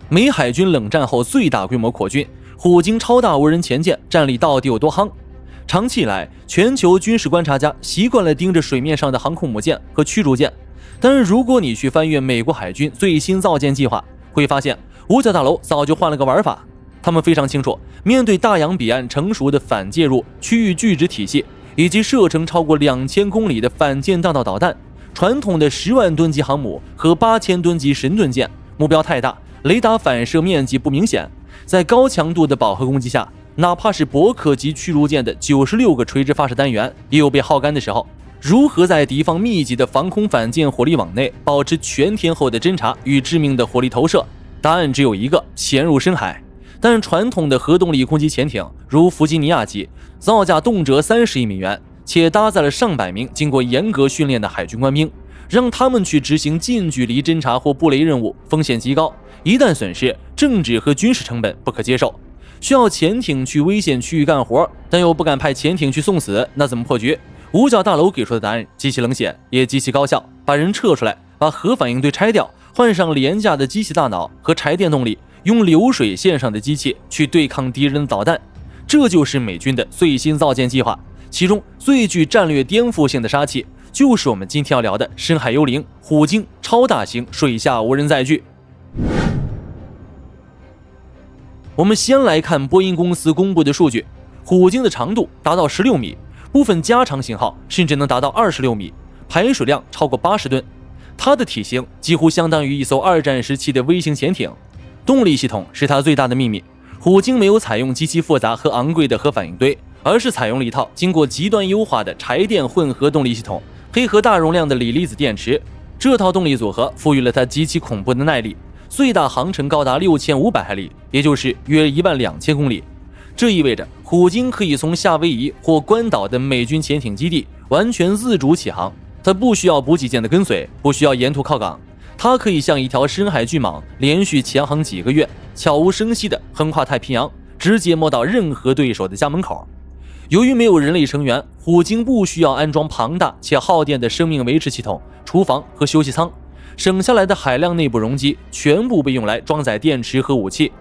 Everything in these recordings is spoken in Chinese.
美海军冷战后最大规模扩军，虎鲸超大无人潜舰战力到底有多夯？长期以来，全球军事观察家习惯了盯着水面上的航空母舰和驱逐舰，但是如果你去翻阅美国海军最新造舰计划，会发现五角大楼早就换了个玩法。他们非常清楚，面对大洋彼岸成熟的反介入区域拒止体系，以及射程超过2000公里的反舰弹道导弹，传统的10万吨级航母和8000吨级神盾舰目标太大，雷达反射面积不明显，在高强度的饱和攻击下，哪怕是伯克级驱逐舰的96个垂直发射单元也有被耗干的时候。如何在敌方密集的防空反舰火力网内保持全天候的侦察与致命的火力投射？答案只有一个：潜入深海。但传统的核动力攻击潜艇如弗吉尼亚级，造价动辄30亿美元，且搭载了上百名经过严格训练的海军官兵，让他们去执行近距离侦察或布雷任务，风险极高，一旦损失，政治和军事成本不可接受。需要潜艇去危险区域干活，但又不敢派潜艇去送死，那怎么破局？五角大楼给出的答案极其冷血，也极其高效，把人撤出来，把核反应堆拆掉，换上廉价的机器大脑和柴电动力，用流水线上的机器去对抗敌人的导弹。这就是美军的最新造舰计划，其中最具战略颠覆性的杀器，就是我们今天要聊的深海幽灵虎鲸超大型水下无人载具。我们先来看波音公司公布的数据，虎鲸的长度达到16米，部分加长型号甚至能达到26米，排水量超过80吨。它的体型几乎相当于一艘2战时期的微型潜艇。动力系统是它最大的秘密，虎鲸没有采用极其复杂和昂贵的核反应堆，而是采用了一套经过极端优化的柴电混合动力系统，配合大容量的锂离子电池。这套动力组合赋予了它极其恐怖的耐力，最大航程高达6500海里，也就是约12000公里。这意味着虎鲸可以从夏威夷或关岛的美军潜艇基地完全自主起航，它不需要补给舰的跟随，不需要沿途靠港，它可以像一条深海巨蟒连续潜航几个月，悄无声息地横跨太平洋，直接摸到任何对手的家门口。由于没有人类成员，虎鲸不需要安装庞大且耗电的生命维持系统、厨房和休息舱，省下来的海量内部容积全部被用来装载电池和武器。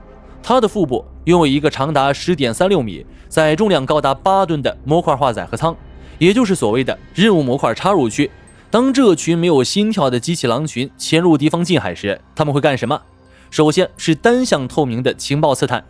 它的腹部拥有一个长达 10.36 米、载重量高达8吨的模块化载荷舱，也就是所谓的任务模块插入区。当这群没有心跳的机器狼群潜入敌方近海时，他们会干什么？首先是单向透明的情报刺探，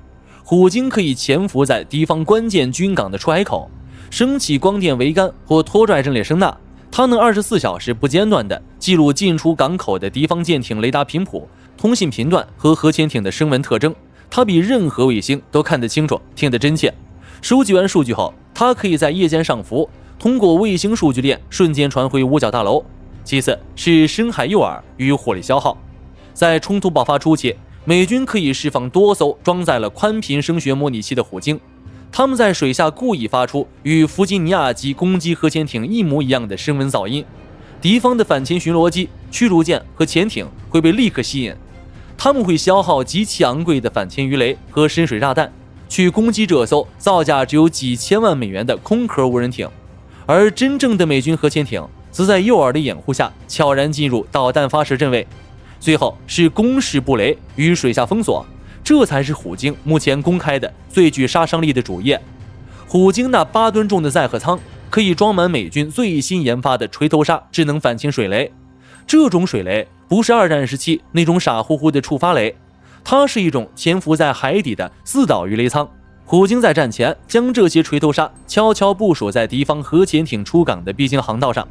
虎鲸可以潜伏在敌方关键军港的出海口，升起光电桅杆或拖拽阵列声呐，它能24小时不间断地记录进出港口的敌方舰艇雷达频谱、通信频段和核潜艇的声纹特征。它比任何卫星都看得清楚，听得真切。收集完数据后，它可以在夜间上浮，通过卫星数据链瞬间传回五角大楼。其次是深海诱饵与火力消耗。在冲突爆发初期，美军可以释放多艘装载了宽频声学模拟器的虎鲸，他们在水下故意发出与弗吉尼亚级攻击核潜艇一模一样的声纹噪音，敌方的反潜巡逻机、驱逐舰和潜艇会被立刻吸引，他们会消耗极其昂贵的反潜鱼雷和深水炸弹，去攻击这艘造价只有几千万美元的空壳无人艇。而真正的美军核潜艇则在诱饵的掩护下悄然进入导弹发射阵位。最后是攻势布雷与水下封锁，这才是虎鲸目前公开的最具杀伤力的主业。虎鲸那8吨重的载荷舱可以装满美军最新研发的锤头鲨智能反潜水雷，这种水雷不是2战时期那种傻乎乎的触发雷，它是一种潜伏在海底的自导鱼雷舱。虎鲸在战前将这些锤头鲨悄悄部署在敌方核潜艇出港的必经航道上，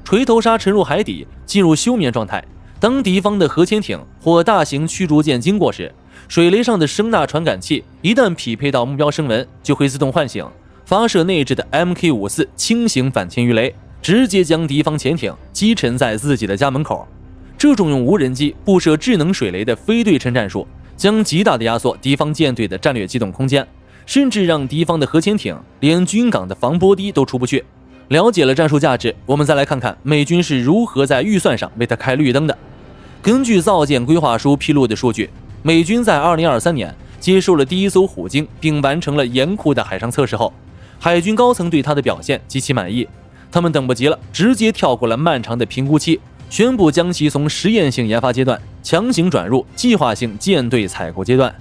锤头鲨沉入海底，进入休眠状态。当敌方的核潜艇或大型驱逐舰经过时，水雷上的声呐传感器一旦匹配到目标声纹，就会自动唤醒，发射内置的 MK54 轻型反潜鱼雷，直接将敌方潜艇击沉在自己的家门口。这种用无人机布设智能水雷的非对称战术，将极大地压缩敌方舰队的战略机动空间，甚至让敌方的核潜艇连军港的防波堤都出不去。了解了战术价值，我们再来看看美军是如何在预算上为它开绿灯的。根据造舰规划书披露的数据，美军在2023年接受了第一艘虎鲸，并完成了严酷的海上测试后，海军高层对它的表现极其满意，他们等不及了，直接跳过了漫长的评估期，宣布将其从实验性研发阶段强行转入计划性舰队采购阶段。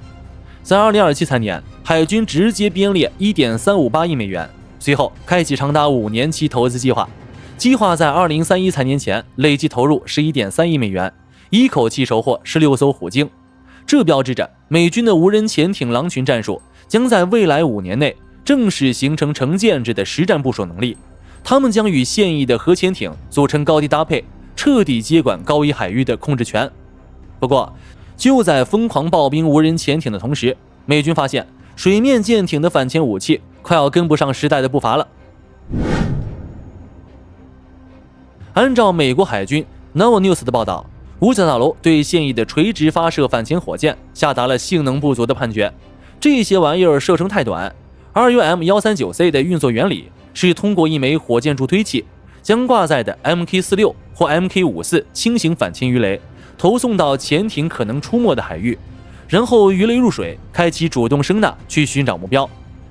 在2027-23年，海军直接编列 1.358 亿美元，随后开启长达5年期投资计划，计划在2031财年前累计投入 11.3 亿美元，一口气收获16艘虎鲸。这标志着美军的无人潜艇狼群战术将在未来5年内正式形成成建制的实战部署能力。他们将与现役的核潜艇组成高低搭配，彻底接管高危海域的控制权。不过，就在疯狂爆兵无人潜艇的同时，美军发现水面舰艇的反潜武器快要跟不上时代的步伐了。按照美国海军 Naval News 的报道，五角大楼对现役的垂直发射反潜火箭下达了性能不足的判决。这些玩意儿射程太短。RUM-139C 的运作原理是通过一枚火箭助推器将挂载的 Mk46 或 Mk54轻型反潜鱼雷投送到潜艇可能出没的海域，然后鱼雷入水，开启主动声呐去寻找目标。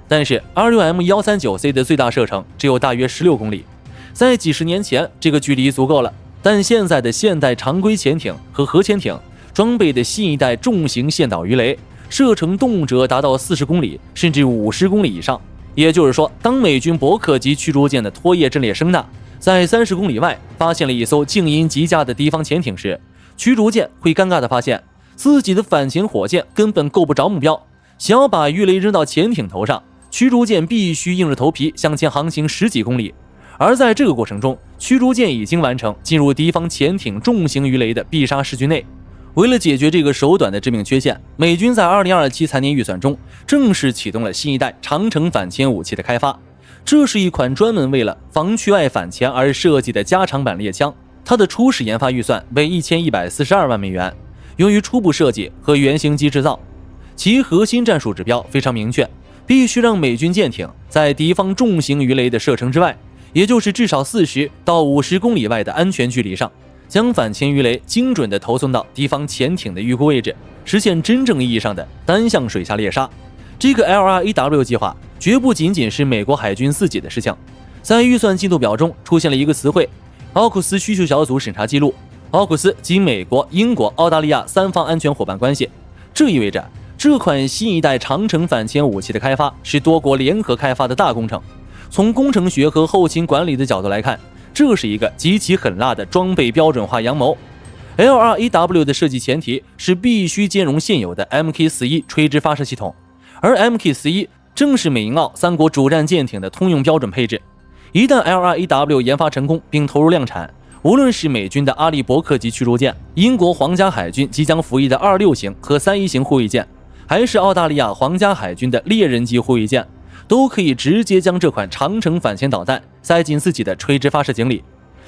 但是 RUM-139C 的最大射程只有大约16公里，在几十年前这个距离足够了，但现在的现代常规潜艇和核潜艇装备的新一代重型线导鱼雷射程动辄达到40公里甚至50公里以上。也就是说，当美军伯克级驱逐舰的拖曳阵列声呐在30公里外发现了一艘静音极佳的敌方潜艇时，驱逐舰会尴尬地发现自己的反潜火箭根本够不着目标，想要把鱼雷扔到潜艇头上，驱逐舰必须硬着头皮向前航行10几公里。而在这个过程中，驱逐舰已经完成进入敌方潜艇重型鱼雷的必杀视距内。为了解决这个手短的致命缺陷，美军在2027财年预算中正式启动了新一代长程反潜武器的开发。这是一款专门为了防区外反潜而设计的加长版猎枪，它的初始研发预算为1142万美元，用于初步设计和原型机制造。其核心战术指标非常明确，必须让美军舰艇在敌方重型鱼雷的射程之外，也就是至少40到50公里外的安全距离上，将反潜鱼雷精准地投送到敌方潜艇的预估位置，实现真正意义上的单向水下猎杀。这个 LRAW 计划绝不仅仅是美国海军自己的事情，在预算进度表中出现了一个词汇：奥库斯需求小组审查记录。奥库斯及美国、英国、澳大利亚3方安全伙伴关系，这意味着这款新一代长程反潜武器的开发是多国联合开发的大工程。从工程学和后勤管理的角度来看，这是一个极其狠辣的装备标准化阳谋。LRAW 的设计前提是必须兼容现有的 Mk41垂直发射系统，而 Mk41正是美英澳3国主战舰艇的通用标准配置。一旦 LRAW 研发成功并投入量产，无论是美军的阿利伯克级驱逐舰、英国皇家海军即将服役的26型和31型护卫舰，还是澳大利亚皇家海军的猎人级护卫舰，都可以直接将这款长程反潜导弹塞进自己的垂直发射井里。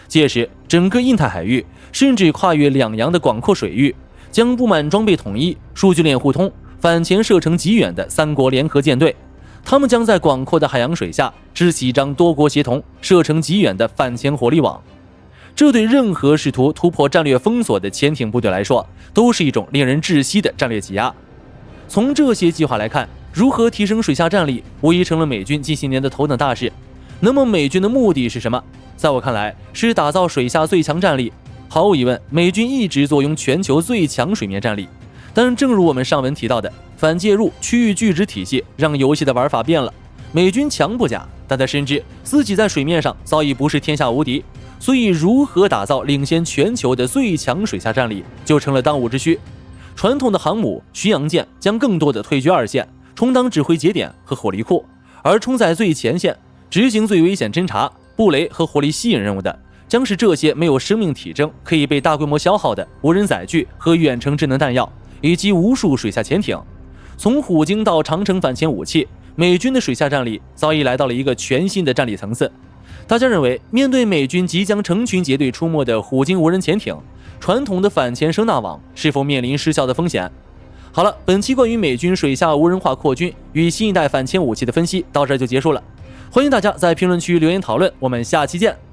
届时，整个印太海域，甚至跨越两洋的广阔水域，将布满装备统一、数据链互通、反潜射程极远的3国联合舰队。他们将在广阔的海洋水下织起一张多国协同、射程极远的反潜火力网。这对任何试图突破战略封锁的潜艇部队来说，都是一种令人窒息的战略挤压。从这些计划来看，如何提升水下战力无疑成了美军近些年的头等大事。那么美军的目的是什么？在我看来，是打造水下最强战力。毫无疑问，美军一直坐拥全球最强水面战力，但正如我们上文提到的，反介入区域拒止体系让游戏的玩法变了。美军强不假，但他深知自己在水面上早已不是天下无敌，所以如何打造领先全球的最强水下战力就成了当务之需。传统的航母、巡洋舰将更多的退居二线，充当指挥节点和火力库，而冲在最前线执行最危险侦察、布雷和火力吸引任务的，将是这些没有生命体征、可以被大规模消耗的无人载具和远程智能弹药，以及无数水下潜艇。从虎鲸到长程反潜武器，美军的水下战力早已来到了一个全新的战力层次。大家认为，面对美军即将成群结队出没的虎鲸无人潜艇，传统的反潜声纳网是否面临失效的风险？好了，本期关于美军水下无人化扩军与新一代反潜武器的分析到这就结束了。欢迎大家在评论区留言讨论，我们下期见。